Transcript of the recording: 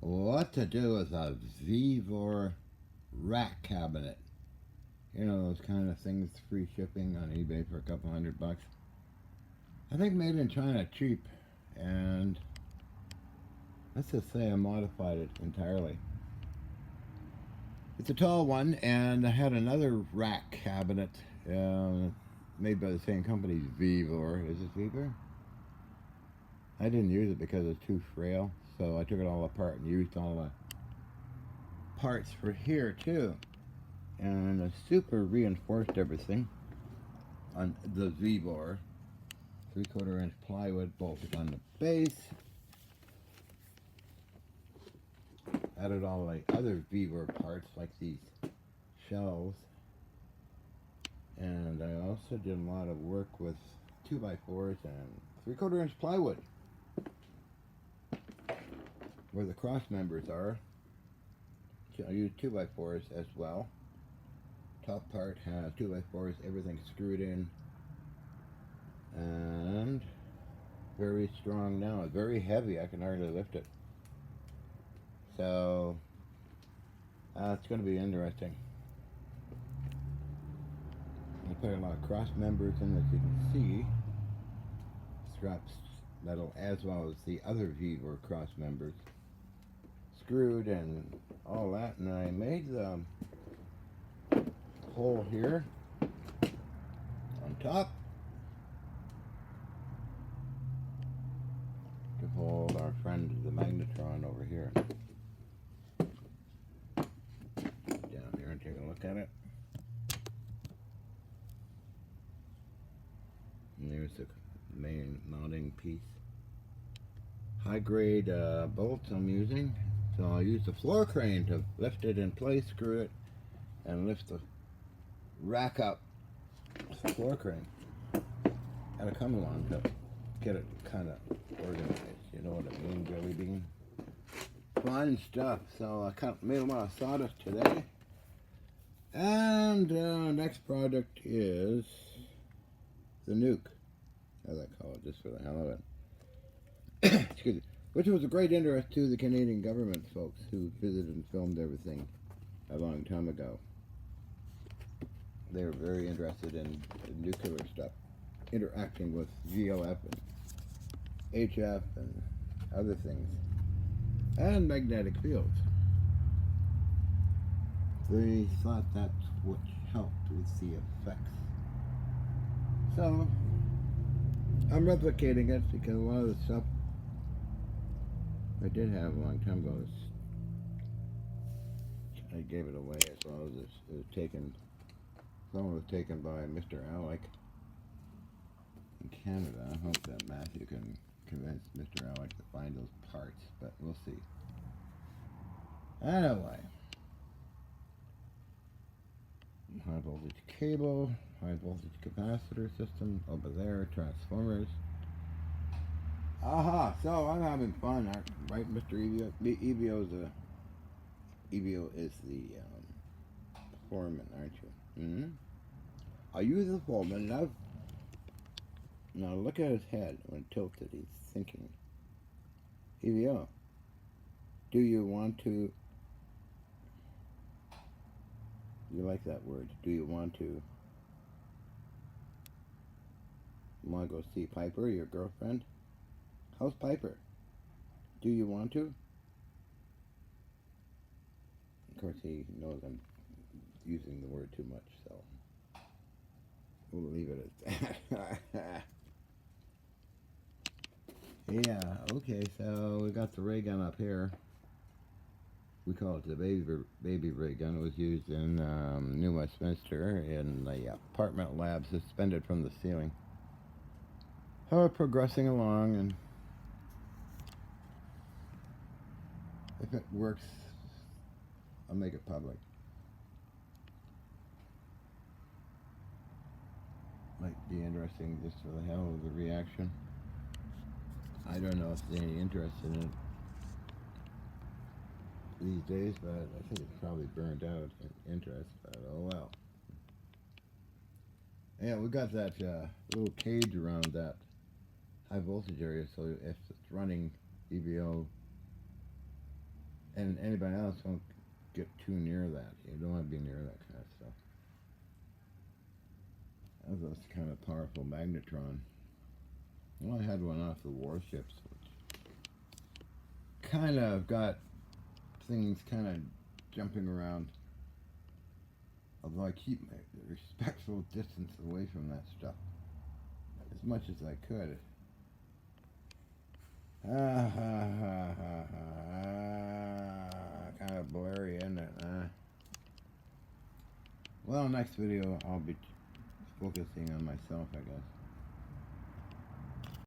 what to do with a VEVO rack cabinet. You know, those kind of things, free shipping on eBay for a couple $100. I think made in China cheap, and let's just say I modified it entirely. It's a tall one, and I had another rack cabinet made by the same company, VEVO. Is it VEVO? I didn't use it because it's too frail, so I took it all apart and used all the parts for here too. And I super reinforced everything on the VEVO. 3/4 inch plywood bolted on the base. Added all the other VEVO parts like these shelves. And I also did a lot of work with 2x4s and 3/4 inch plywood. Where the cross members are, I use 2x4s as well. Top part has 2x4s, everything screwed in, and very strong now. It's very heavy, I can hardly lift it. So it's going to be interesting. I put a lot of cross members in, as you can see. Straps metal as well as the other VEVO cross members. Screwed and all that, and I made the hole here on top to hold our friend the magnetron over here. Down here and take a look at it. And there's the main mounting piece. High grade bolts I'm using. So I'll use the floor crane to lift it in place, screw it, and lift the rack up with the floor crane. Had to come along to get it kind of organized. You know what I mean, Jelly Bean? Fun stuff. So I made a lot of sawdust today. And next project is the nuke, as I call it, just for the hell of it. Excuse me. Which was a great interest to the Canadian government folks who visited and filmed everything a long time ago. They were very interested in nuclear stuff, interacting with VOF and HF and other things, and magnetic fields. They thought that's what helped with the effects. So I'm replicating it because a lot of the stuff I did have a long time ago. I gave it away as well as it was taken. Some was taken by Mr. Alec in Canada. I hope that Matthew can convince Mr. Alec to find those parts, but we'll see. Anyway, high voltage cable, high voltage capacitor system over there, transformers. Aha, so I'm having fun, right, Mr. EVO? EVO is the foreman, aren't you? Mm-hmm. Are you the foreman, love? Now look at his head when tilted, he's thinking. EVO, do you want to, you like that word, do you want to go see Piper, your girlfriend? How's Piper? Do you want to? Of course, he knows I'm using the word too much, so we'll leave it at that. Yeah, okay, so we got the ray gun up here. We call it the baby ray gun. It was used in New Westminster in the apartment lab, suspended from the ceiling. So we're progressing along, and if it works, I'll make it public. Might be interesting just for the hell of the reaction. I don't know if there's any interest in it these days, but I think it's probably burned out in interest, but oh well. Yeah, we got that little cage around that high voltage area, so if it's running EVO and anybody else won't get too near that. You don't want to be near that kind of stuff. That's kind of powerful magnetron. Well, I had one off the warships, which kind of got things kind of jumping around. Although I keep my respectful distance away from that stuff as much as I could. Kind of blurry, isn't it? Well, next video I'll be focusing on myself, I guess.